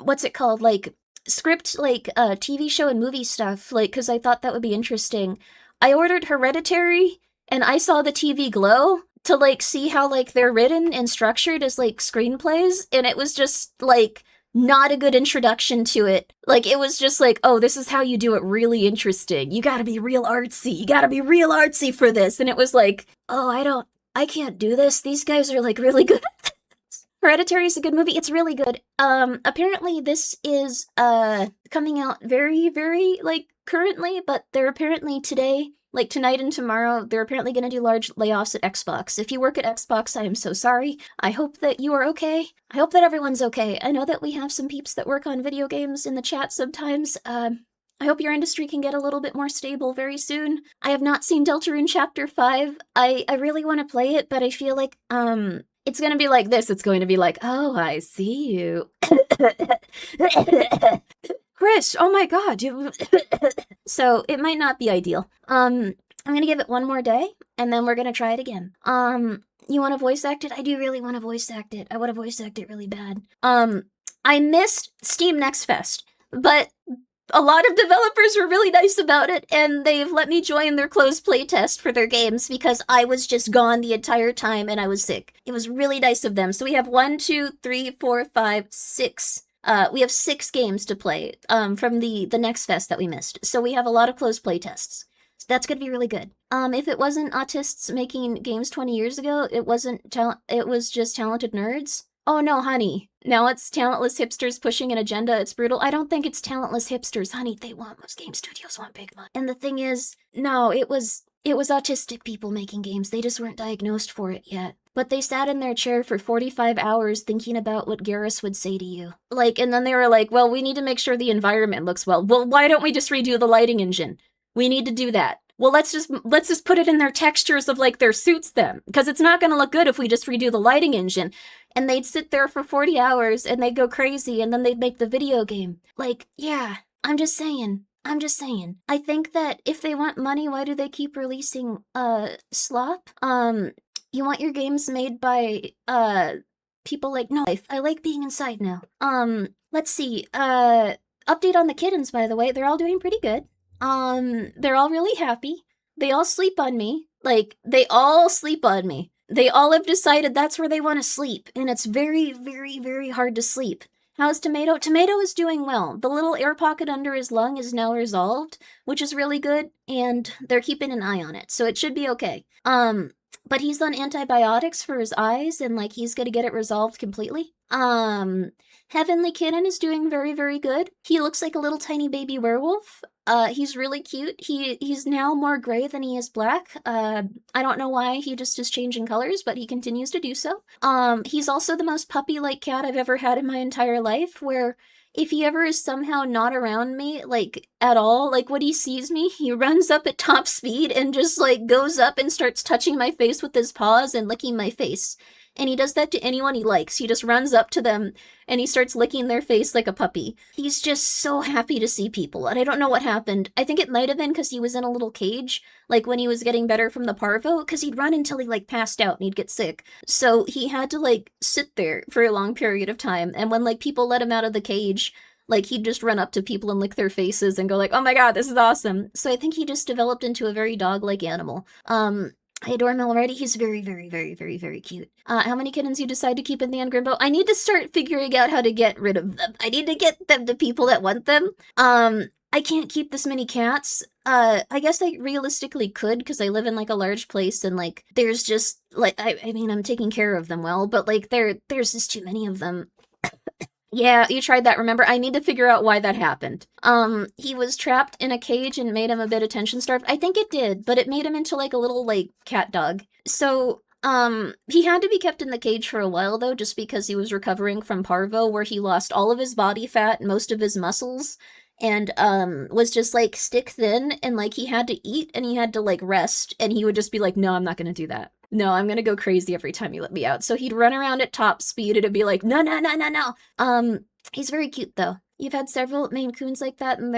what's it called? Like, script, like, TV show and movie stuff, like, because I thought that would be interesting. I ordered Hereditary, and I saw the TV glow to, like, see how, like, they're written and structured as, like, screenplays, and it was just, like, not a good introduction to it. Like, it was just like, oh, this is how you do it really interesting. You gotta be real artsy. You gotta be real artsy for this. And it was like, oh, I can't do this. These guys are, like, really good at this. Hereditary is a good movie. It's really good. Apparently this is, coming out very, very, like, currently, but they're apparently today, like tonight and tomorrow, they're apparently going to do large layoffs at Xbox. If you work at Xbox, I am so sorry. I hope that you are okay. I hope that everyone's okay. I know that we have some peeps that work on video games in the chat sometimes. I hope your industry can get a little bit more stable very soon. I have not seen Deltarune Chapter 5. I really want to play it, but I feel like, it's going to be like this. It's going to be like, oh, I see you. Chris, oh my god, you... So, it might not be ideal. I'm gonna give it one more day, and then we're gonna try it again. You wanna voice act it? I do really wanna voice act it. I wanna voice act it really bad. I missed Steam Next Fest, but a lot of developers were really nice about it, and they've let me join their closed playtest for their games because I was just gone the entire time and I was sick. It was really nice of them. So we have 1, 2, 3, 4, 5, 6... we have 6 games to play from the Next Fest that we missed. So we have a lot of closed playtests. So that's gonna be really good. If it wasn't autists making games 20 years ago, it was just talented nerds. Oh no, honey. Now it's talentless hipsters pushing an agenda. It's brutal. I don't think it's talentless hipsters, honey. Most game studios want big money. And the thing is, no, it was autistic people making games. They just weren't diagnosed for it yet. But they sat in their chair for 45 hours thinking about what Garrus would say to you. Like, and then they were like, well, we need to make sure the environment looks well. Well, why don't we just redo the lighting engine? We need to do that. Well, let's just put it in their textures of, like, their suits then. Because it's not going to look good if we just redo the lighting engine. And they'd sit there for 40 hours and they'd go crazy and then they'd make the video game. Like, yeah, I'm just saying. I think that if they want money, why do they keep releasing, slop? You want your games made by, people like, no, I like being inside now. Let's see, update on the kittens, by the way, they're all doing pretty good. They're all really happy. They all sleep on me. Like, they all sleep on me. They all have decided that's where they want to sleep, and it's very, very, very hard to sleep. How's Tomato? Tomato is doing well. The little air pocket under his lung is now resolved, which is really good, and they're keeping an eye on it, so it should be okay. But he's on antibiotics for his eyes, and, like, he's gonna get it resolved completely. Heavenly Kitten is doing very, very good. He looks like a little tiny baby werewolf. He's really cute. He's now more gray than he is black. I don't know why he just is changing colors, but he continues to do so. He's also the most puppy-like cat I've ever had in my entire life, where if he ever is somehow not around me, like, at all, like, when he sees me, he runs up at top speed and just, like, goes up and starts touching my face with his paws and licking my face. And he does that to anyone he likes. He just runs up to them and he starts licking their face like a puppy. He's just so happy to see people, and I don't know what happened. I think it might have been because he was in a little cage, like when he was getting better from the parvo, because he'd run until he, like, passed out and he'd get sick. So he had to, like, sit there for a long period of time, and when, like, people let him out of the cage, like, he'd just run up to people and lick their faces and go like, oh my god, this is awesome. So I think he just developed into a very dog-like animal. I adore him already. He's very, very, very, very, very cute. How many kittens you decide to keep in the Ungrimbo? I need to start figuring out how to get rid of them. I need to get them to people that want them. I can't keep this many cats. I guess I realistically could, because I live in, like, a large place, and, like, there's just, like, I mean, I'm taking care of them well, but, like, there's just too many of them. Yeah, you tried that, remember? I need to figure out why that happened. He was trapped in a cage and made him a bit attention-starved. I think it did, but it made him into, like, a little, like, cat dog. So, he had to be kept in the cage for a while, though, just because he was recovering from parvo, where he lost all of his body fat, most of his muscles, and, was just, like, stick thin, and, like, he had to eat, and he had to, like, rest, and he would just be like, no, I'm not gonna do that. No, I'm gonna go crazy every time you let me out. So he'd run around at top speed, and it'd be like, no, no, no, no, no. He's very cute, though. You've had several Maine Coons like that, and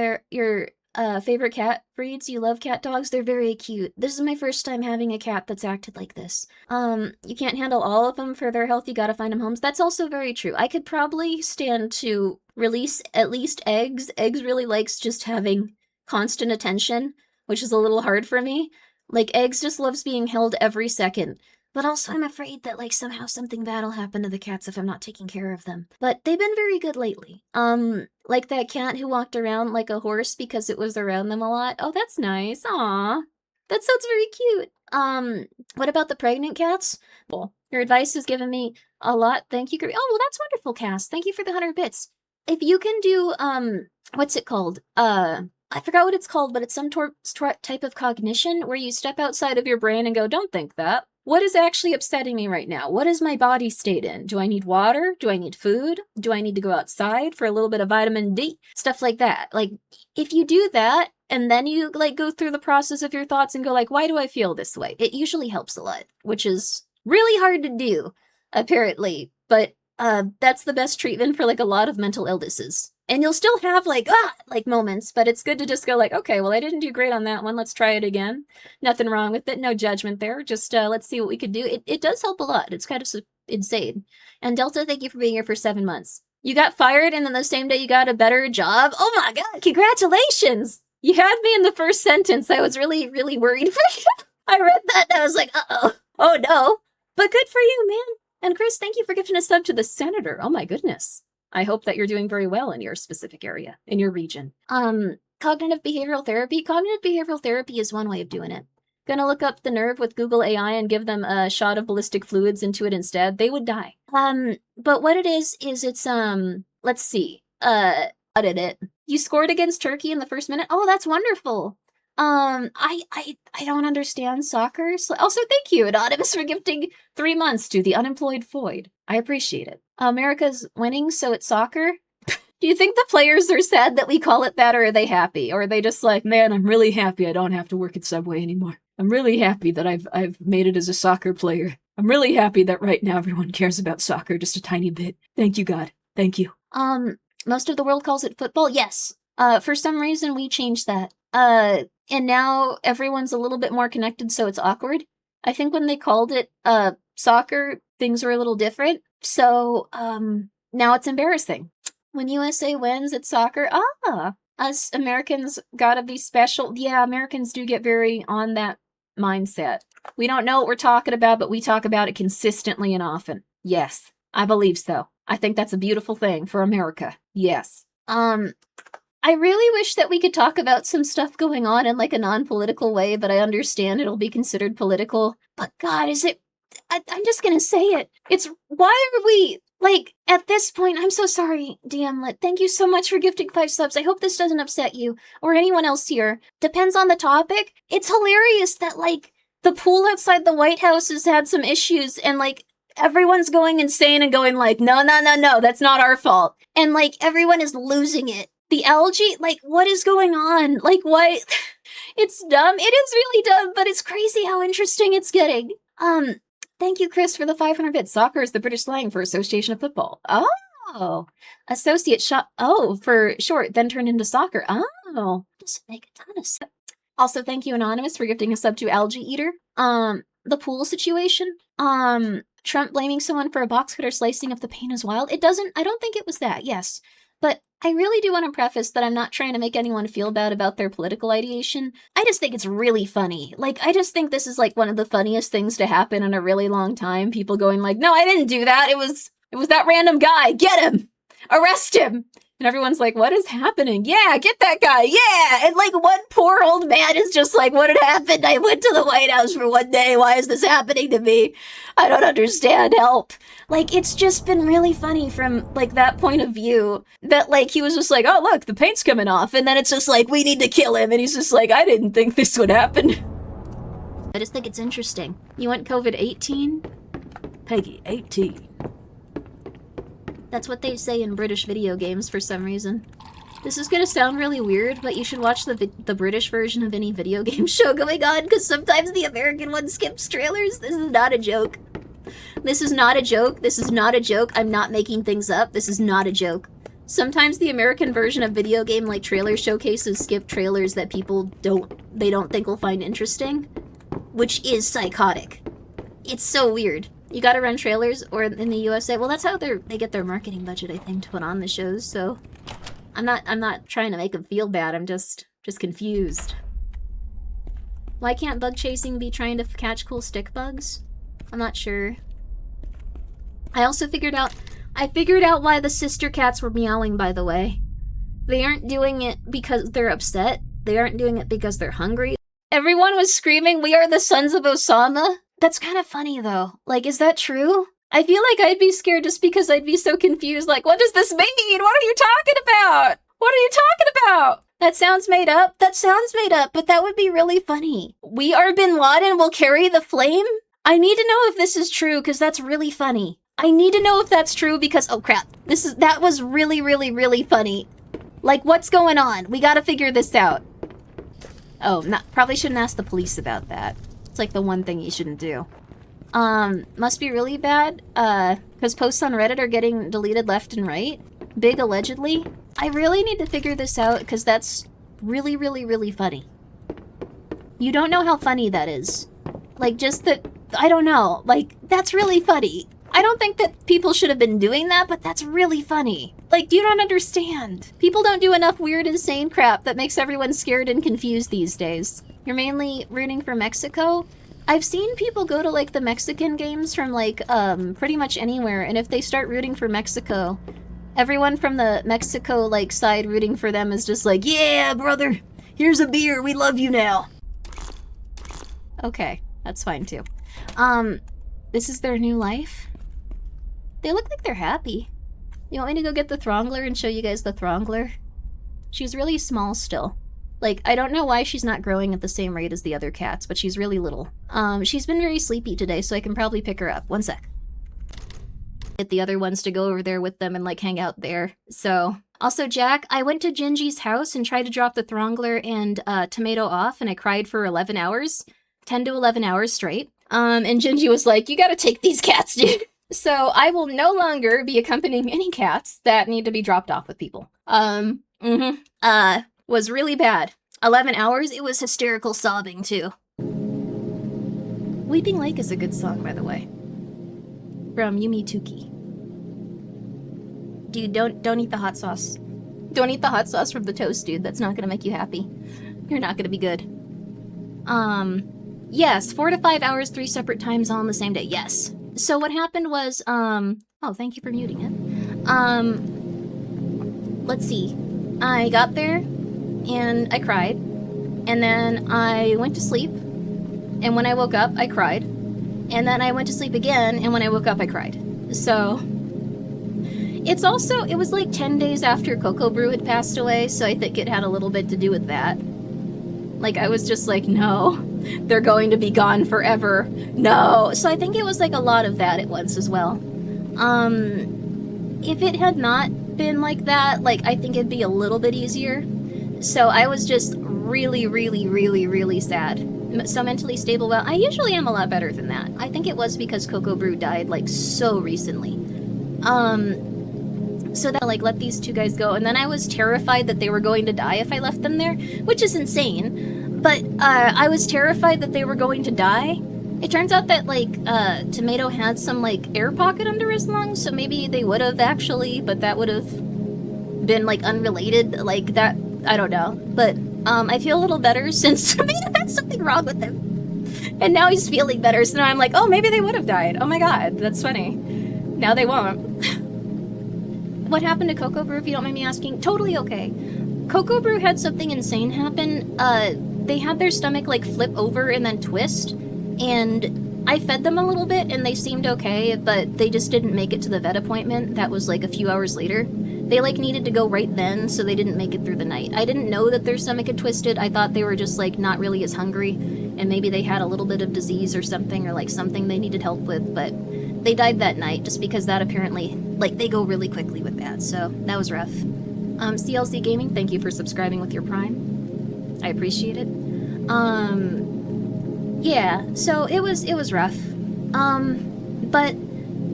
favorite cat breeds? You love cat dogs? They're very cute. This is my first time having a cat that's acted like this. You can't handle all of them for their health, you gotta find them homes. That's also very true. I could probably stand to release at least Eggs. Eggs really likes just having constant attention, which is a little hard for me. Like, Eggs just loves being held every second. But also I'm afraid that, like, somehow something bad will happen to the cats if I'm not taking care of them. But they've been very good lately. Like that cat who walked around like a horse because it was around them a lot. Oh, that's nice. Aw. That sounds very cute. What about the pregnant cats? Well, your advice has given me a lot. Thank you. Oh, well, that's wonderful, Cass. Thank you for the 100 bits. If you can do, what's it called? I forgot what it's called, but it's some type of cognition where you step outside of your brain and go, don't think that. What is actually upsetting me right now? What is my body state in? Do I need water? Do I need food? Do I need to go outside for a little bit of vitamin D? Stuff like that. Like, if you do that, and then you, like, go through the process of your thoughts and go, like, why do I feel this way? It usually helps a lot, which is really hard to do, apparently. But, that's the best treatment for, like, a lot of mental illnesses. And you'll still have, like, moments, but it's good to just go, like, okay, well, I didn't do great on that one. Let's try it again. Nothing wrong with it. No judgment there. Just, let's see what we could do. It does help a lot. It's kind of insane. And Delta, thank you for being here for 7 months. You got fired, and then the same day you got a better job? Oh my god, congratulations! You had me in the first sentence. I was really, really worried for you. I read that, and I was like, uh-oh. Oh, no. But good for you, man. And Chris, thank you for gifting a sub to the senator. Oh my goodness. I hope that you're doing very well in your specific area, in your region. Cognitive behavioral therapy. Cognitive behavioral therapy is one way of doing it. Gonna look up the nerve with Google AI and give them a shot of ballistic fluids into it instead. They would die. But what it is it's, let's see. Audit it. You scored against Turkey in the first minute? Oh, that's wonderful. I don't understand soccer. So also, thank you, Anonymous, for gifting 3 months to the unemployed void. I appreciate it. America's winning, so it's soccer. Do you think the players are sad that we call it that, or are they happy? Or are they just like, man, I'm really happy I don't have to work at Subway anymore. I'm really happy that I've made it as a soccer player. I'm really happy that right now everyone cares about soccer just a tiny bit. Thank you, God. Thank you. Most of the world calls it football? Yes. For some reason, we changed that. And now everyone's a little bit more connected, so it's awkward. I think when they called it, soccer, things were a little different. So, now it's embarrassing. When USA wins, it's soccer. Us Americans gotta be special. Yeah, Americans do get very on that mindset. We don't know what we're talking about, but we talk about it consistently and often. Yes, I believe so. I think that's a beautiful thing for America. Yes. I really wish that we could talk about some stuff going on in, like, a non-political way, but I understand it'll be considered political. But God, is it... I'm just gonna say it. It's... Why are we... Like, at this point, I'm so sorry, DMlet. Thank you so much for gifting 5 subs. I hope this doesn't upset you, or anyone else here. Depends on the topic. It's hilarious that, like, the pool outside the White House has had some issues, and, like, everyone's going insane and going, like, no, that's not our fault. And, like, everyone is losing it. The algae, like, what is going on? Like, what? It's dumb. It is really dumb, but it's crazy how interesting it's getting. Thank you, Chris, for the 500 bits. Soccer is the British slang for Association of Football. Oh, associate shot. Oh, for short, then turned into soccer. Oh, doesn't make a ton of sense. Also, thank you, Anonymous, for gifting a sub to Algae Eater. The pool situation. Trump blaming someone for a box cutter slicing up the paint is wild. I don't think it was that, yes. But I really do want to preface that I'm not trying to make anyone feel bad about their political ideation. I just think it's really funny. Like, I just think this is, like, one of the funniest things to happen in a really long time. People going like, no, I didn't do that. It was that random guy. Get him! Arrest him! And everyone's like, what is happening? Yeah, get that guy, yeah! And, like, one poor old man is just like, what had happened? I went to the White House for one day. Why is this happening to me? I don't understand. Help. Like, it's just been really funny from, like, that point of view. That, like, he was just like, oh, look, the paint's coming off. And then it's just like, we need to kill him. And he's just like, I didn't think this would happen. I just think it's interesting. You went COVID-18? Peggy, 18. That's what they say in British video games for some reason. This is gonna sound really weird, but you should watch the British version of any video game show going on, because sometimes the American one skips trailers. This is not a joke. This is not a joke. This is not a joke. I'm not making things up. This is not a joke. Sometimes the American version of video game like trailer showcases skip trailers that people don't think will find interesting, which is psychotic. It's so weird. You gotta run trailers, or in the USA, well, that's how they get their marketing budget, I think, to put on the shows. So I'm not trying to make them feel bad. I'm just confused. Why can't bug chasing be trying to catch cool stick bugs? I'm not sure. I also figured out why the sister cats were meowing, by the way. They aren't doing it because they're upset. They aren't doing it because they're hungry. Everyone was screaming, "We are the sons of Osama." That's kind of funny, though. Like, is that true? I feel like I'd be scared just because I'd be so confused. Like, what does this mean? What are you talking about? What are you talking about? That sounds made up. That sounds made up, but that would be really funny. "We are Bin Laden will carry the flame"? I need to know if this is true, because that's really funny. I need to know if that's true because, oh crap, that was really, really, really funny. Like, what's going on? We gotta figure this out. Oh, probably shouldn't ask the police about that. It's like the one thing you shouldn't do. Must be really bad, because posts on Reddit are getting deleted left and right. Big allegedly. I really need to figure this out, because that's really, really, really funny. You don't know how funny that is. Like, just that, I don't know, like, that's really funny. I don't think that people should have been doing that, but that's really funny. Like, you don't understand. People don't do enough weird, insane crap that makes everyone scared and confused these days. You're mainly rooting for Mexico? I've seen people go to, like, the Mexican games from, like, pretty much anywhere, and if they start rooting for Mexico, everyone from the Mexico, like, side rooting for them is just like, "Yeah, brother, here's a beer, we love you now." Okay, that's fine, too. This is their new life? They look like they're happy. You want me to go get the Throngler and show you guys the Throngler? She's really small still. Like, I don't know why she's not growing at the same rate as the other cats, but she's really little. She's been very sleepy today, so I can probably pick her up. One sec. Get the other ones to go over there with them and, like, hang out there. So, also, Jack, I went to Gingy's house and tried to drop the Throngler and Tomato off, and I cried for 11 hours. 10 to 11 hours straight. And Gingy was like, "You gotta take these cats, dude." So I will no longer be accompanying any cats that need to be dropped off with people. Was really bad. 11 hours, it was hysterical sobbing, too. Weeping Lake is a good song, by the way. From Yumi Tuki. Dude, don't eat the hot sauce. Don't eat the hot sauce from the toast, dude. That's not gonna make you happy. You're not gonna be good. Yes, 4 to 5 hours, 3 separate times all on the same day. Yes. So what happened was, oh, thank you for muting it. Let's see. I got there, and I cried, and then I went to sleep, and when I woke up, I cried, and then I went to sleep again, and when I woke up, I cried. So, it was like 10 days after Cocoa Brew had passed away, so I think it had a little bit to do with that. Like, I was just like, no, they're going to be gone forever. No. So I think it was like a lot of that at once as well. If it had not been like that, like, I think it'd be a little bit easier. So I was just really, really, really, really sad. So mentally stable, well, I usually am a lot better than that. I think it was because Cocoa Brew died, like, so recently. So that, like, let these two guys go, and then I was terrified that they were going to die if I left them there, which is insane, but, I was terrified that they were going to die. It turns out that, like, Tomato had some, like, air pocket under his lungs, so maybe they would have actually, but that would have been, like, unrelated, like, that, I don't know, but, I feel a little better since Tomato had something wrong with him, and now he's feeling better, so now I'm like, oh, maybe they would have died. Oh my god, that's funny. Now they won't. What happened to Cocoa Brew, if you don't mind me asking? Totally okay. Cocoa Brew had something insane happen. They had their stomach, like, flip over and then twist, and I fed them a little bit, and they seemed okay, but they just didn't make it to the vet appointment. That was, like, a few hours later. They, like, needed to go right then, so they didn't make it through the night. I didn't know that their stomach had twisted. I thought they were just, like, not really as hungry, and maybe they had a little bit of disease or something, or, like, something they needed help with, but they died that night, just because that apparently, like, they go really quickly with that, so that was rough. CLC Gaming, thank you for subscribing with your Prime. I appreciate it. Yeah, so it was rough. But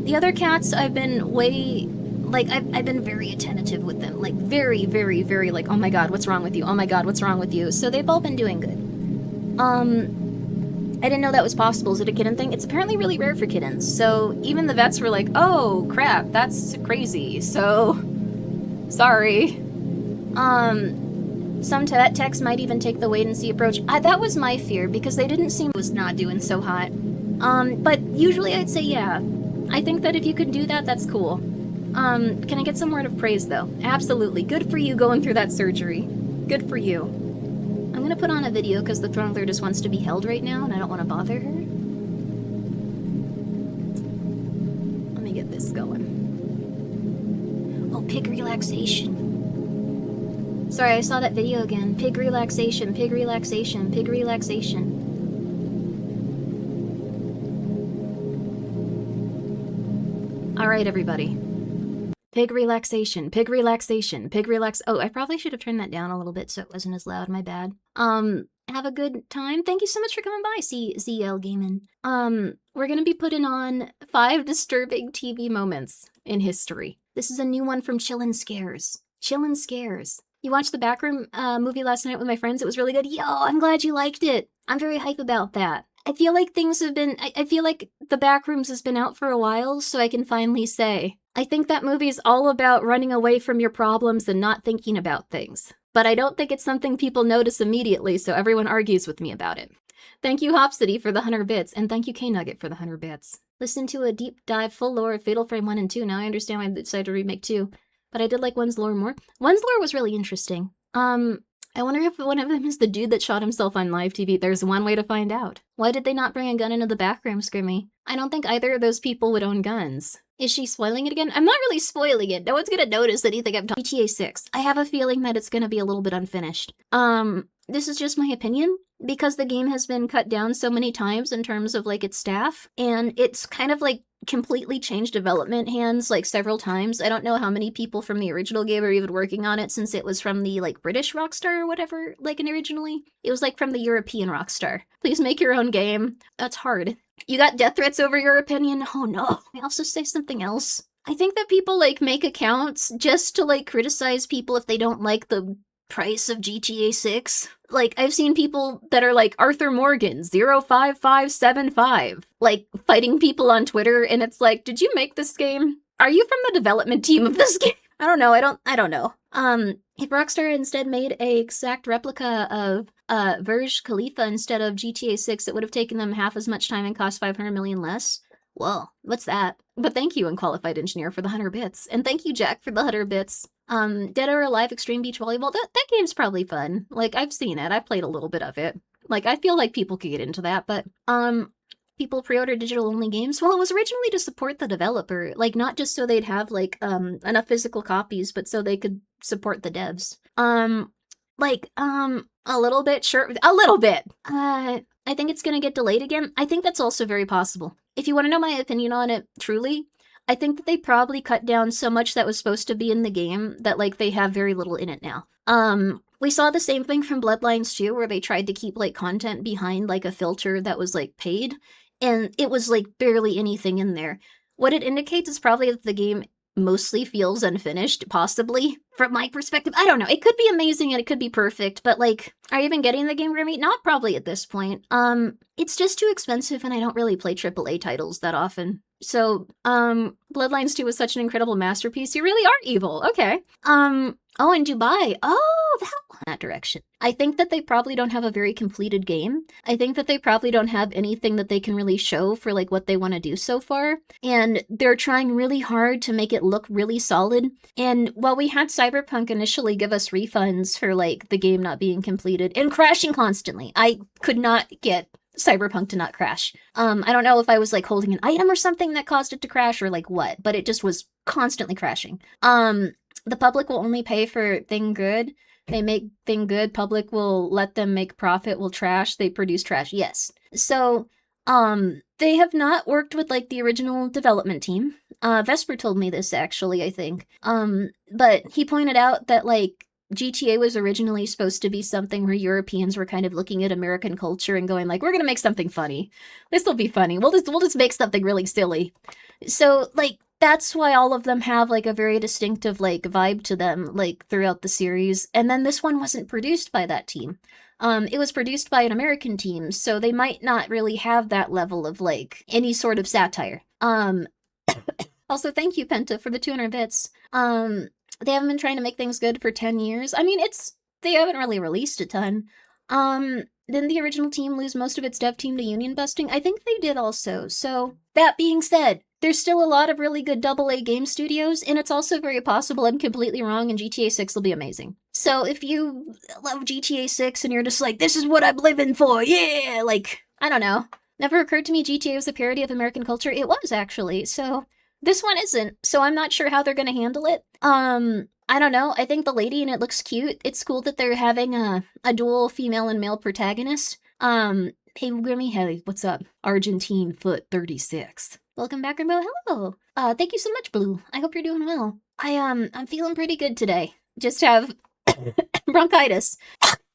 the other cats I've been way, like, I've been very attentive with them. Like, very, very, very, like, oh my god, what's wrong with you? Oh my god, what's wrong with you? So they've all been doing good. I didn't know that was possible. Is it a kitten thing? It's apparently really rare for kittens. So even the vets were like, oh, crap, that's crazy. So, sorry. Some vet techs might even take the wait-and-see approach. That was my fear, because they didn't seem was not doing so hot. But usually I'd say yeah. I think that if you could do that, that's cool. Can I get some word of praise, though? Absolutely. Good for you going through that surgery. Good for you. I'm gonna put on a video because the throttler just wants to be held right now, and I don't want to bother her. Let me get this going. Oh, pig relaxation. Sorry, I saw that video again. Pig relaxation, pig relaxation, pig relaxation. Alright, everybody. Pig relaxation, pig relaxation, pig relax- Oh, I probably should have turned that down a little bit so it wasn't as loud, my bad. Have a good time. Thank you so much for coming by, ZL Gaming. We're gonna be putting on 5 disturbing TV moments in history. This is a new one from Chillin' Scares. Chillin' Scares. You watched the Backroom movie last night with my friends. It was really good. Yo, I'm glad you liked it. I'm very hype about that. I feel like things have been... I feel like the Backrooms has been out for a while, so I can finally say. I think that movie's all about running away from your problems and not thinking about things. But I don't think it's something people notice immediately, so everyone argues with me about it. Thank you, Hopsity, for the 100 bits, and thank you, K-Nugget, for the 100 bits. Listen to a deep dive full lore of Fatal Frame 1 and 2. Now I understand why they decided to remake 2. But I did like 1's lore more. 1's lore was really interesting. I wonder if one of them is the dude that shot himself on live TV. There's one way to find out. Why did they not bring a gun into the Backrooms, Grimmi? I don't think either of those people would own guns. Is she spoiling it again? I'm not really spoiling it. No one's gonna notice anything I'm talking. GTA 6. I have a feeling that it's gonna be a little bit unfinished. This is just my opinion, because the game has been cut down so many times in terms of, like, its staff, and it's kind of, like, completely changed development hands, like, several times. I don't know how many people from the original game are even working on it, since it was from the, like, British Rockstar or whatever, like, originally. It was, like, from the European Rockstar. Please make your own game. That's hard. You got death threats over your opinion? Oh no. I also say something else. I think that people, like, make accounts just to, like, criticize people if they don't like the price of GTA 6. Like, I've seen people that are like Arthur Morgan 05575, like, fighting people on Twitter, and it's like, did you make this game? Are you from the development team of this game? I don't know. I don't know. If Rockstar instead made a exact replica of Burj Khalifa instead of GTA 6, it would have taken them half as much time and cost 500 million less. Well, what's that? But thank you, Unqualified Engineer, for the 100 bits. And thank you, Jack, for the 100 bits. Dead or Alive Extreme Beach Volleyball, that game's probably fun. Like, I've seen it. I've played a little bit of it. Like, I feel like people could get into that, but, people pre-order digital-only games? Well, it was originally to support the developer. Like, not just so they'd have, like, enough physical copies, but so they could support the devs. A little bit, sure. A little bit! I think it's gonna get delayed again. I think that's also very possible. If you want to know my opinion on it, truly, I think that they probably cut down so much that was supposed to be in the game that, like, they have very little in it now. We saw the same thing from Bloodlines 2, where they tried to keep, like, content behind, like, a filter that was, like, paid, and it was, like, barely anything in there. What it indicates is probably that the game mostly feels unfinished, possibly, from my perspective. I don't know. It could be amazing and it could be perfect, but, like, are you even getting the game, Grimmi? Not probably at this point. It's just too expensive and I don't really play AAA titles that often. So, Bloodlines 2 was such an incredible masterpiece. You really are evil. Okay. Oh, in Dubai. Oh, that direction. I think that they probably don't have a very completed game. I think that they probably don't have anything that they can really show for, like, what they want to do so far. And they're trying really hard to make it look really solid. And while we had Cyberpunk initially give us refunds for, like, the game not being completed and crashing constantly, I could not get Cyberpunk to not crash. I don't know if I was, like, holding an item or something that caused it to crash or, like, what, but it just was constantly crashing. The public will only pay for thing good. They make thing good. Public will let them make profit. Will trash. They produce trash. Yes. So, they have not worked with, like, the original development team. Vesper told me this, actually, I think. But he pointed out that, like, GTA was originally supposed to be something where Europeans were kind of looking at American culture and going, like, we're gonna make something funny. This'll be funny. We'll just make something really silly. So, like, that's why all of them have like a very distinctive like vibe to them like throughout the series. And then this one wasn't produced by that team. It was produced by an American team, so they might not really have that level of like any sort of satire. Also, thank you, Penta, for the 200 bits. They haven't been trying to make things good for 10 years. I mean, they haven't really released a ton. Didn't the original team lose most of its dev team to union busting? I think they did also. So, that being said, there's still a lot of really good AA game studios, and it's also very possible I'm completely wrong and GTA 6 will be amazing. So if you love GTA 6 and you're just like, this is what I'm living for, yeah! Like, I don't know. Never occurred to me GTA was a parody of American culture. It was, actually. So, this one isn't. So I'm not sure how they're gonna handle it. I don't know. I think the lady in it looks cute. It's cool that they're having a dual female and male protagonist. Hey, Grimmi, hey, what's up? Argentine Foot 36. Welcome back, Rainbow. Hello. Thank you so much, Blue. I hope you're doing well. I'm feeling pretty good today. Just have bronchitis.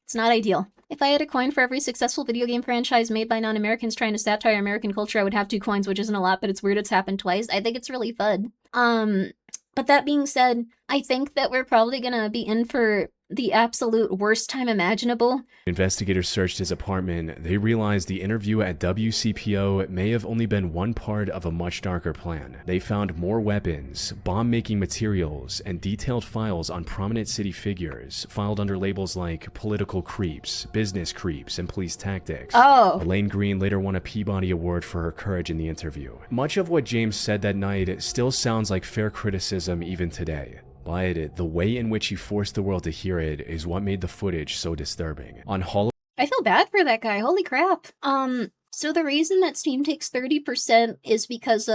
It's not ideal. If I had a coin for every successful video game franchise made by non-Americans trying to satire American culture, I would have 2 coins, which isn't a lot, but it's weird it's happened twice. I think it's really fun. But that being said, I think that we're probably gonna be in for the absolute worst time imaginable. Investigators searched his apartment. They realized the interview at WCPO may have only been one part of a much darker plan. They found more weapons, bomb-making materials, and detailed files on prominent city figures, filed under labels like political creeps, business creeps, and police tactics. Oh. Elaine Green later won a Peabody Award for her courage in the interview. Much of what James said that night still sounds like fair criticism even today. But the way in which he forced the world to hear it is what made the footage so disturbing. On Hall, I feel bad for that guy. Holy crap. So the reason that Steam takes 30% is because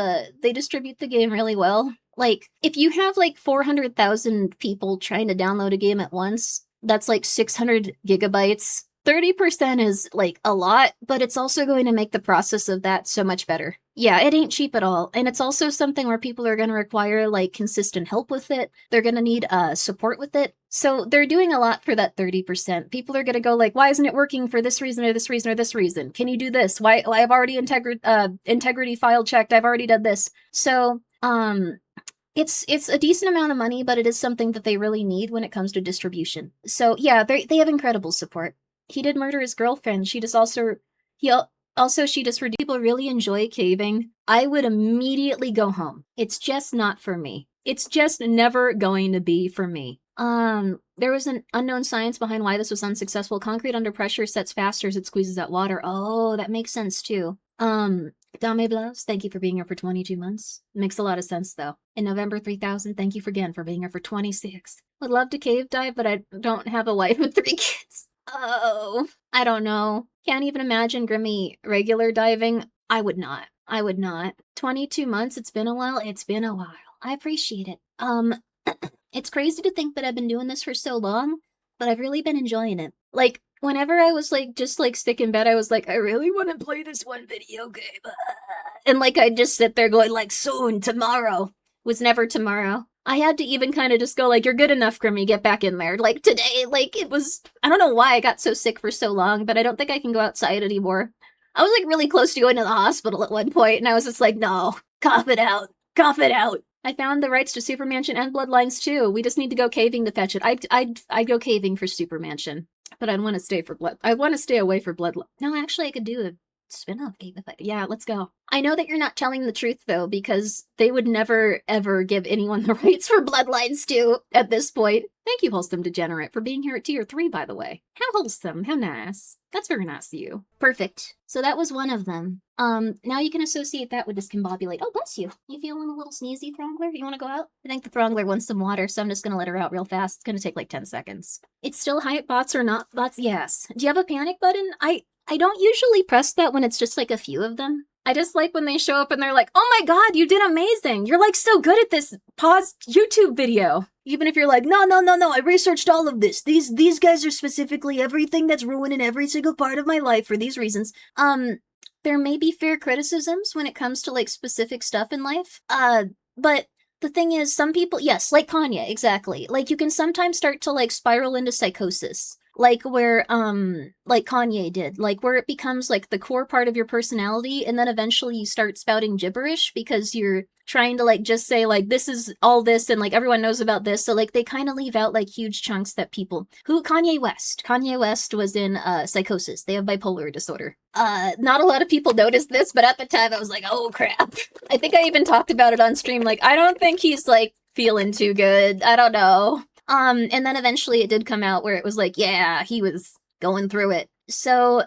they distribute the game really well. Like, if you have like 400,000 people trying to download a game at once, that's like 600 gigabytes. 30% is like a lot, but it's also going to make the process of that so much better. Yeah, it ain't cheap at all. And it's also something where people are going to require like consistent help with it. They're going to need support with it. So they're doing a lot for that 30%. People are going to go like, why isn't it working for this reason or this reason or this reason? Can you do this? Why I've already integrity file checked. I've already done this. So, it's a decent amount of money, but it is something that they really need when it comes to distribution. So yeah, they have incredible support. He did murder his girlfriend. She just people really enjoy caving. I would immediately go home. It's just not for me. It's just never going to be for me. There was an unknown science behind why this was unsuccessful. Concrete under pressure sets faster as it squeezes out water. Oh, that makes sense too. Dame Blouse, thank you for being here for 22 months. Makes a lot of sense though. In November 3000, thank you again for being here for 26. Would love to cave dive, but I don't have a wife with 3 kids. Oh, I don't know. Can't even imagine Grimmi regular diving. I would not. 22 months, it's been a while. I appreciate it. It's crazy to think that I've been doing this for so long, but I've really been enjoying it. Like, whenever I was like, just like sick in bed, I was like, I really want to play this one video game. And like, I'd just sit there going like, soon, tomorrow. Was never tomorrow. I had to even kind of just go like, you're good enough, Grimmi, get back in there. Like today, like it was, I don't know why I got so sick for so long, but I don't think I can go outside anymore. I was like really close to going to the hospital at one point, and I was just like, no, cough it out. I found the rights to Super Mansion and Bloodlines too. We just need to go caving to fetch it. I'd go caving for Super Mansion, but I want to stay away for Bloodlines. No, actually I could do a spin-off game if yeah, let's go. I know that you're not telling the truth though, because they would never ever give anyone the rights for Bloodlines 2 at this point. Thank you, Wholesome Degenerate, for being here at tier 3, by the way. How wholesome, how nice. That's very nice of you. Perfect. So that was one of them. Now you can associate that with discombobulate. Oh, bless you. You feeling a little sneezy, Throngler? You want to go out? I think the Throngler wants some water, so I'm just gonna let her out real fast. It's gonna take like 10 seconds. It's still hype bots or not bots? Yes. Do you have a panic button? I don't usually press that when it's just like a few of them. I just like when they show up and they're like, oh my god, you did amazing. You're like so good at this paused YouTube video. Even if you're like, no, I researched all of this. These guys are specifically everything that's ruining every single part of my life for these reasons. There may be fair criticisms when it comes to like specific stuff in life. But the thing is, some people, yes, like Kanye, exactly. Like you can sometimes start to like spiral into psychosis. like where like Kanye did, like where it becomes like the core part of your personality, and then eventually you start spouting gibberish because you're trying to like just say like this is all this and like everyone knows about this. So like they kind of leave out like huge chunks that people who Kanye West was in psychosis. They have bipolar disorder. Not a lot of people noticed this, but at the time I was like, oh crap. I think I even talked about it on stream, like I don't think he's like feeling too good. I don't know. And then eventually it did come out where it was like, yeah, he was going through it. So,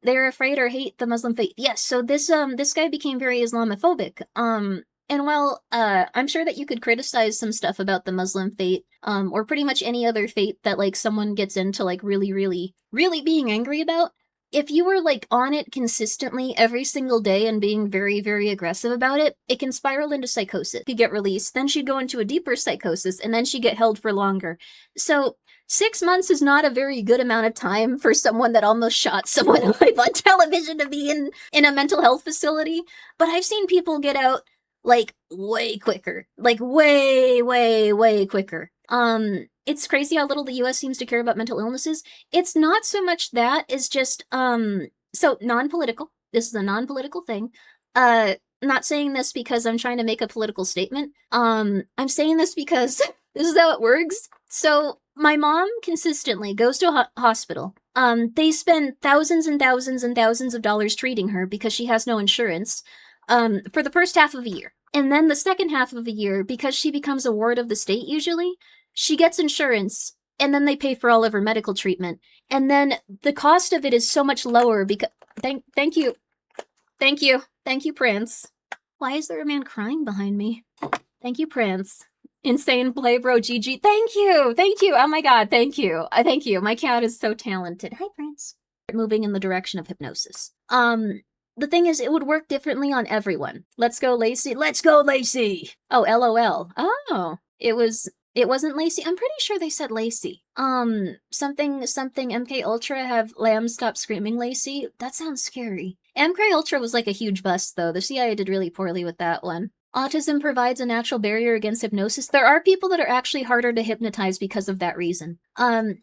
they're afraid or hate the Muslim faith. Yes, so this guy became very Islamophobic. And while, I'm sure that you could criticize some stuff about the Muslim faith, or pretty much any other faith that, like, someone gets into, like, really, really, really being angry about, if you were, like, on it consistently every single day and being very, very aggressive about it, it can spiral into psychosis. She'd get released, then she'd go into a deeper psychosis, and then she'd get held for longer. So, 6 months is not a very good amount of time for someone that almost shot someone live on television to be in a mental health facility. But I've seen people get out, like, way quicker. Like, way, way, way quicker. It's crazy how little the US seems to care about mental illnesses. It's not so much that, it's just, so non-political. This is a non-political thing. Not saying this because I'm trying to make a political statement. I'm saying this because this is how it works. So, my mom consistently goes to a hospital. They spend thousands and thousands and thousands of dollars treating her because she has no insurance, for the first half of a year. And then the second half of a year, because she becomes a ward of the state usually, she gets insurance, and then they pay for all of her medical treatment. And then the cost of it is so much lower because... Thank you. Thank you, Prince. Why is there a man crying behind me? Thank you, Prince. Insane play, bro, GG. Thank you! Oh my god, thank you. Thank you. My cat is so talented. Hi, Prince. Moving in the direction of hypnosis. The thing is, it would work differently on everyone. Let's go, Lacey. Let's go, Lacey! Oh, LOL. Oh, it wasn't Lacey. I'm pretty sure they said Lacey. Something MK Ultra have lambs stop screaming Lacey. That sounds scary. MK Ultra was like a huge bust though. The CIA did really poorly with that one. Autism provides a natural barrier against hypnosis. There are people that are actually harder to hypnotize because of that reason.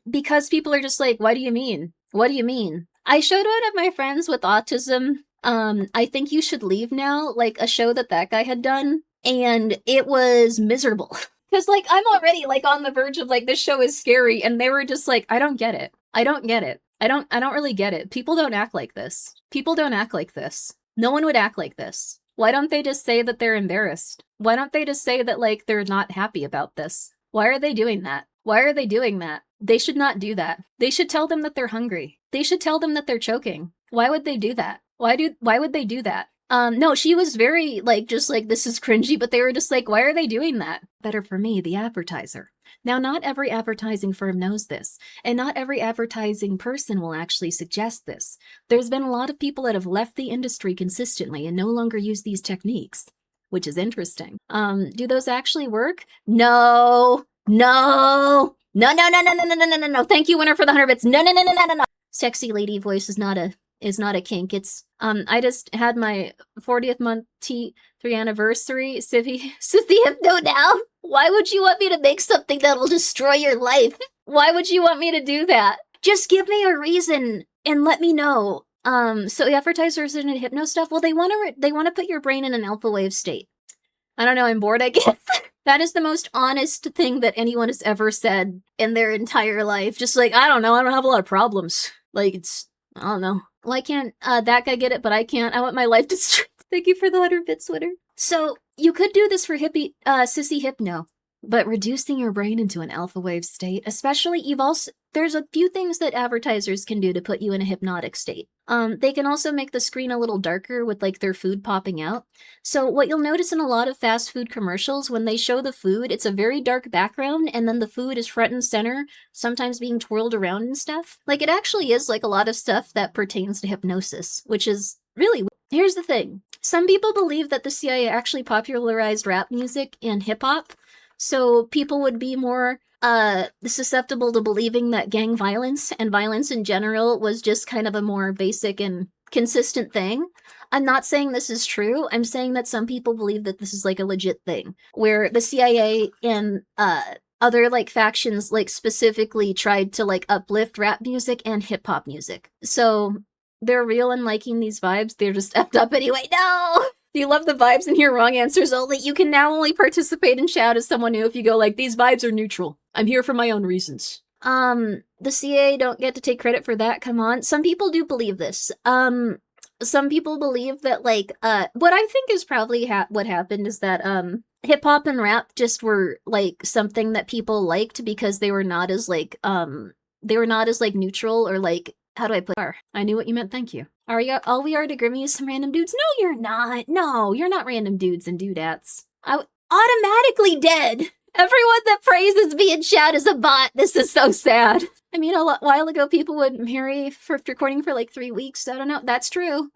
Because people are just like, what do you mean? What do you mean? I showed one of my friends with autism, I Think You Should Leave Now, like a show that guy had done, and it was miserable. Because, like, I'm already, like, on the verge of, like, this show is scary, and they were just like, I don't get it. I don't really get it. People don't act like this. People don't act like this. No one would act like this. Why don't they just say that they're embarrassed? Why don't they just say that, like, they're not happy about this? Why are they doing that? Why are they doing that? They should not do that. They should tell them that they're hungry. They should tell them that they're choking. Why would they do that? Why would they do that? No, she was very, like, just like, this is cringy, but they were just like, why are they doing that? Better for me, the advertiser. Now, not every advertising firm knows this, and not every advertising person will actually suggest this. There's been a lot of people that have left the industry consistently and no longer use these techniques, which is interesting. Do those actually work? No. No. No, no, no, no, no, no, no, no, no, no. Thank you, winner, for the 100 bits. No, no, no, no, no, no, no. Sexy lady voice is not a kink. It's, I just had my 40th month T3 anniversary. Sissy Hypno now. Why would you want me to make something that'll destroy your life? Why would you want me to do that? Just give me a reason and let me know. So advertisers in hypno stuff, well, they want to put your brain in an alpha wave state. I don't know, I'm bored, I guess. That is the most honest thing that anyone has ever said in their entire life. Just like, I don't know, I don't have a lot of problems. Like, it's, I don't know. Why can't that guy get it, but I can't? I want my life destroyed. Thank you for the 100 bits, Twitter. So, you could do this for Sissy Hypno, but reducing your brain into an alpha wave state, especially, there's a few things that advertisers can do to put you in a hypnotic state. They can also make the screen a little darker with, like, their food popping out. So what you'll notice in a lot of fast food commercials, when they show the food, it's a very dark background, and then the food is front and center, sometimes being twirled around and stuff. Like, it actually is, like, a lot of stuff that pertains to hypnosis, which is really weird. Here's the thing. Some people believe that the CIA actually popularized rap music and hip-hop, so people would be more susceptible to believing that gang violence and violence in general was just kind of a more basic and consistent thing. I'm not saying this is true. I'm saying that some people believe that this is like a legit thing, where the CIA and other like factions like specifically tried to like uplift rap music and hip hop music. So they're real and liking these vibes. They're just effed up anyway. No! Do you love the vibes and hear wrong answers only? You can now only participate in chat as someone new if you go like, these vibes are neutral. I'm here for my own reasons. The CA don't get to take credit for that, come on. Some people do believe this. Some people believe that, like, what I think is probably what happened is that, hip-hop and rap just were, like, something that people liked because they were not as, like, neutral or, like, how do I put it? I knew what you meant, thank you. All we are to Grimmi is some random dudes? No, you're not. No, you're not random dudes and dudettes. Automatically dead. Everyone that praises me in chat is a bot. This is so sad. I mean, a while ago, people would marry for recording for like 3 weeks. I don't know. That's true.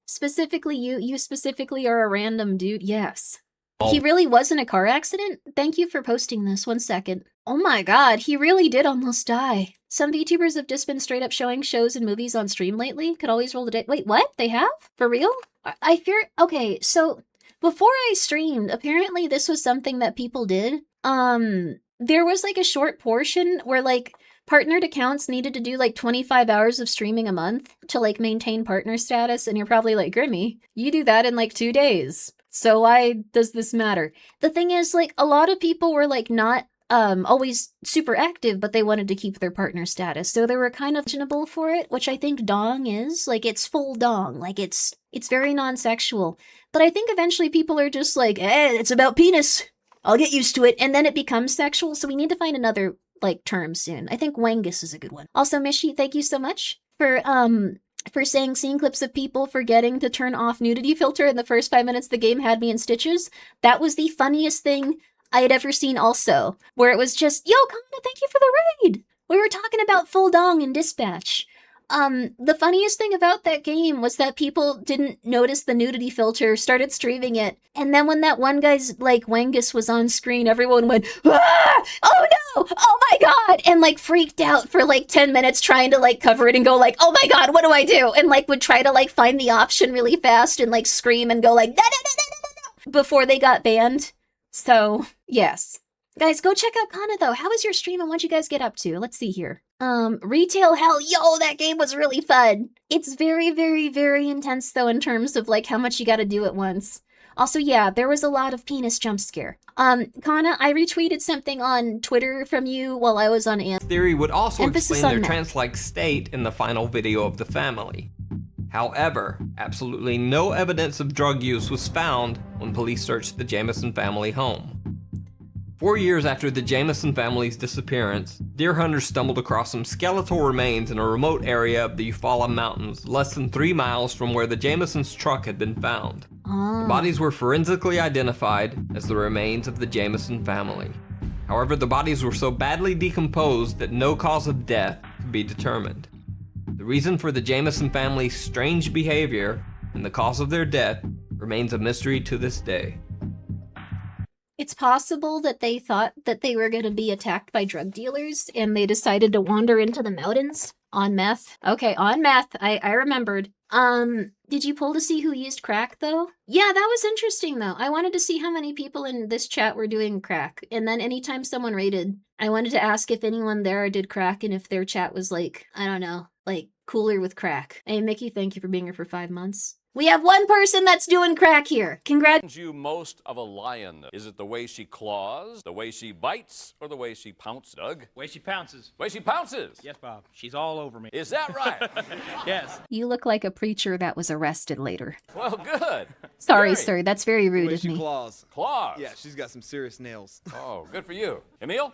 Specifically, you specifically are a random dude. Yes. Oh. He really was in a car accident? Thank you for posting this. 1 second. Oh my god, he really did almost die. Some VTubers have just been straight up showing shows and movies on stream lately. Could always roll the day. Wait, what? They have? For real? I fear. Okay, so before I streamed, apparently this was something that people did. There was like a short portion where like partnered accounts needed to do like 25 hours of streaming a month to like maintain partner status, and you're probably like, Grimmi, you do that in like 2 days. So why does this matter? The thing is, like, a lot of people were like not always super active, but they wanted to keep their partner status. So they were kind of reasonable for it, which I think dong is. Like, it's full dong. Like, it's very non-sexual. But I think eventually people are just like, it's about penis. I'll get used to it. And then it becomes sexual. So we need to find another, like, term soon. I think wangus is a good one. Also, Mishi, thank you so much for saying seeing clips of people forgetting to turn off nudity filter in the first 5 minutes the game had me in stitches. That was the funniest thing I had ever seen also, where it was just, yo, Kana, thank you for the raid! We were talking about full dong and dispatch. The funniest thing about that game was that people didn't notice the nudity filter, started streaming it, and then when that one guy's, like, wangus was on screen, everyone went, ah! Oh no! Oh my god! And, like, freaked out for, like, 10 minutes trying to, like, cover it and go, like, oh my god, what do I do? And, like, would try to, like, find the option really fast and, like, scream and go, like, no, no, no, no, no, no, before they got banned. So, yes. Guys, go check out Kana, though. How was your stream and what'd you guys get up to? Let's see here. Retail hell, yo, that game was really fun. It's very, very, very intense, though, in terms of, like, how much you gotta do at once. Also, yeah, there was a lot of penis jump scare. Kana, I retweeted something on Twitter from you while I was on Theory would also explain their trance-like state in the final video of the family. However, absolutely no evidence of drug use was found when police searched the Jamison family home. 4 years after the Jamison family's disappearance, deer hunters stumbled across some skeletal remains in a remote area of the Eufaula Mountains, less than 3 miles from where the Jamisons' truck had been found. The bodies were forensically identified as the remains of the Jamison family. However, the bodies were so badly decomposed that no cause of death could be determined. The reason for the Jamison family's strange behavior and the cause of their death remains a mystery to this day. It's possible that they thought that they were going to be attacked by drug dealers and they decided to wander into the mountains on meth. Okay, on meth. I remembered. Did you pull to see who used crack, though? Yeah, that was interesting, though. I wanted to see how many people in this chat were doing crack. And then anytime someone raided, I wanted to ask if anyone there did crack and if their chat was, like, I don't know, like, cooler with crack. Hey, Mickey, thank you for being here for 5 months. We have one person that's doing crack here. Congrats. You most of a lion. Is it the way she claws, the way she bites, or the way she pounces, Doug? Way she pounces. Way she pounces? Yes, Bob. She's all over me. Is that right? Yes. You look like a preacher that was arrested later. Well, good. Sorry, sir. That's very rude of me. Claws. Claws? Yeah, she's got some serious nails. Oh, good for you. Emil?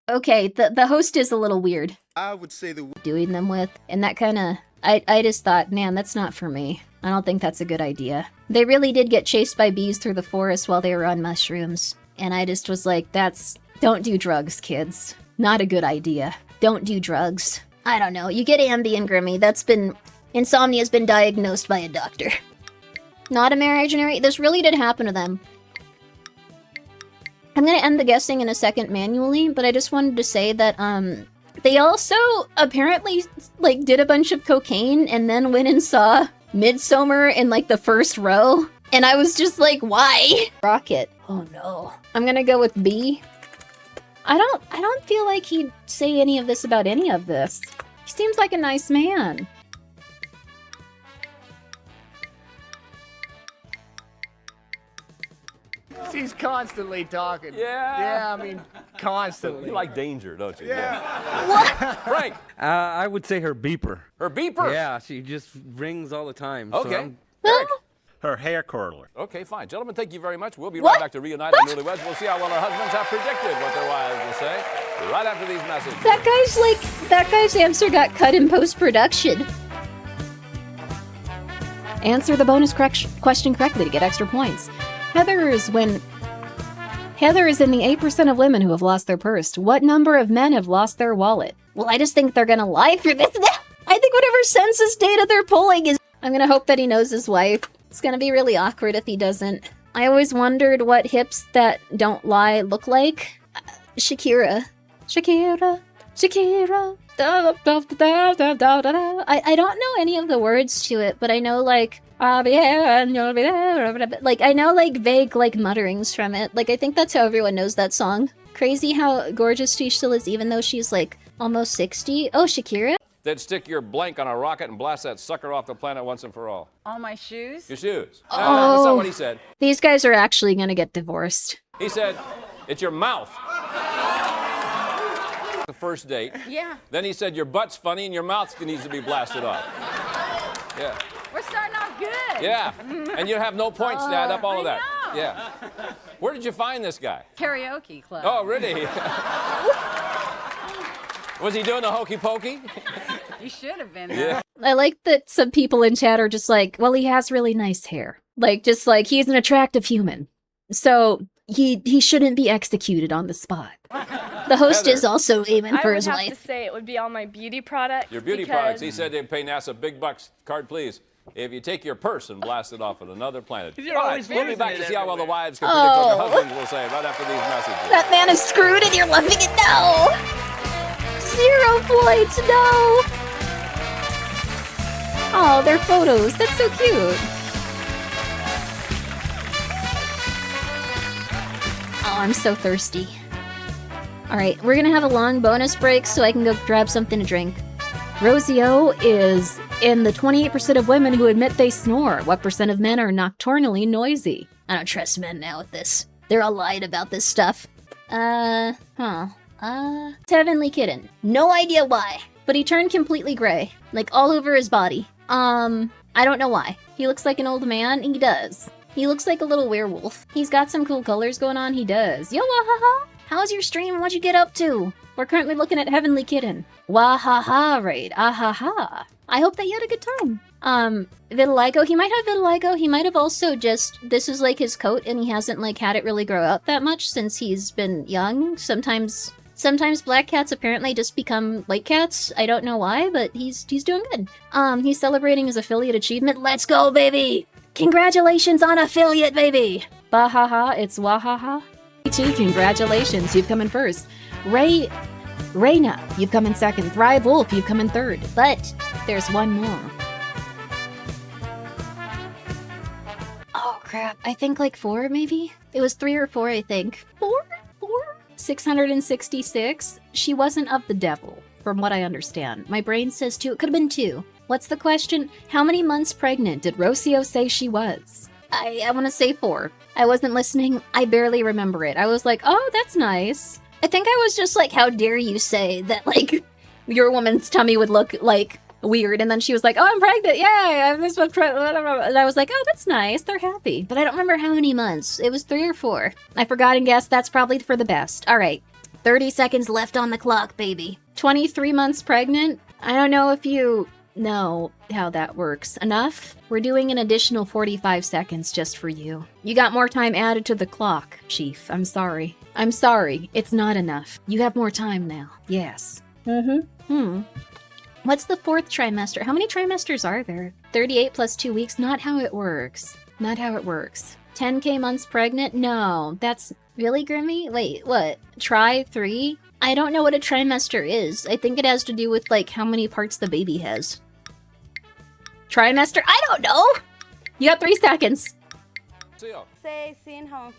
Okay, the host is a little weird. I would say doing them with, and that kind of, I just thought, man, that's not for me. I don't think that's a good idea. They really did get chased by bees through the forest while they were on mushrooms. And I just was like, don't do drugs, kids. Not a good idea. Don't do drugs. I don't know, you get Ambien, Grimmi. Insomnia's been diagnosed by a doctor. Not imaginary, this really did happen to them. I'm gonna end the guessing in a second manually, but I just wanted to say that, they also apparently, like, did a bunch of cocaine and then went and saw Midsommar in, like, the first row. And I was just like, why? Rocket. Oh no. I'm gonna go with B. I don't feel like he'd say any of this about any of this. He seems like a nice man. He's constantly talking. Yeah. Yeah, I mean, constantly. You like danger, don't you? Yeah. What? Frank, I would say her beeper. her beeper. Yeah, she just rings all the time. so Okay. I'm- Well, Her hair curler. Okay, fine. Gentlemen, thank you very much. We'll be What? right back to Reunited Newlyweds. We'll see how well our husbands have predicted what their wives will say right after these messages. that guy's answer got cut in post-production. Answer the bonus question correctly to get extra points. Heather is in the 8% of women who have lost their purse. What number of men have lost their wallet? Well, I just think they're gonna lie for this. I think whatever census data they're pulling is... I'm gonna hope that he knows his wife. It's gonna be really awkward if he doesn't. I always wondered what hips that don't lie look like. Shakira. Shakira. Shakira. I don't know any of the words to it, but I know like I'll be here and you'll be there. Like I know like vague like mutterings from it. Like I think that's how everyone knows that song. Crazy how gorgeous she still is even though she's like almost 60. Oh, Shakira? Then stick your blank on a rocket and blast that sucker off the planet once and for all. All my shoes? Your shoes. Oh. No, that's not what he said. These guys are actually gonna get divorced. He said, it's your mouth. The first date. Yeah. Then he said, your butt's funny and your mouth needs to be blasted off. Yeah. We're starting off good. Yeah. And you have no points to add up all of that. I know. Yeah. Where did you find this guy? Karaoke club. Oh, really? Was he doing the hokey pokey? You should have been Yeah. there. I like that some people in chat are just like, well, he has really nice hair. Like, just like, he's an attractive human. So he shouldn't be executed on the spot. The host Heather. is also aiming I for would his have wife. to say it would be all my beauty products. Your beauty because products. He said they'd pay NASA big bucks. Card, please. If you take your purse and blast it off at another planet. You're All right, always we'll be back to visiting see how well the everywhere. wives can predict what their Oh. husbands will say right after these messages. That man is screwed and you're loving it. No! 0 points, no! Oh, they're photos. That's so cute. Oh, I'm so thirsty. Alright, we're gonna have a long bonus break so I can go grab something to drink. Rosie O is in the 28% of women who admit they snore. What percent of men are nocturnally noisy? I don't trust men now with this. They're all lying about this stuff. Heavenly Kitten. No idea why, but he turned completely gray. Like all over his body. I don't know why. He looks like an old man. He does. He looks like a little werewolf. He's got some cool colors going on. He does. Yo, wahaha. How's your stream? What'd you get up to? We're currently looking at Heavenly Kitten. Wahaha raid. Ahaha. I hope that you had a good time. Vitiligo. He might have vitiligo. He might have also just, this is like his coat and he hasn't like had it really grow out that much since he's been young. Sometimes black cats apparently just become white cats. I don't know why, but he's doing good. He's celebrating his affiliate achievement. Let's go, baby! Congratulations on affiliate, baby! Bahaha, it's wahaha. T, congratulations, you've come in first. Reyna, you've come in second. Thrive Wolf, you've come in third. But there's one more. Oh crap, I think like 4 maybe? It was 3 or 4, I think. 4? 666. She wasn't of the devil, from what I understand. My brain says 2. It could have been 2. What's the question? How many months pregnant did Rocio say she was? I want to say 4. I wasn't listening. I barely remember it. I was like, oh, that's nice. I think I was just like, how dare you say that, like, your woman's tummy would look, like, weird. And then she was like, oh, I'm pregnant. Yay, I'm this one pregnant. And I was like, oh, that's nice. They're happy. But I don't remember how many months. It was 3 or 4. I forgot and guessed. That's probably for the best. All right. 30 seconds left on the clock, baby. 23 months pregnant? I don't know if you know how that works. Enough? We're doing an additional 45 seconds just for you. You got more time added to the clock, Chief. I'm sorry. I'm sorry. It's not enough. You have more time now. Yes. What's the 4th trimester? How many trimesters are there? 38 plus 2 weeks? Not how it works. Not how it works. 10k months pregnant? No. That's... Really, Grimmi? Wait, what? Try 3? I don't know what a trimester is. I think it has to do with, like, how many parts the baby has. Trimester? I don't know! You got 3 seconds. See ya. Say, seeing how I'm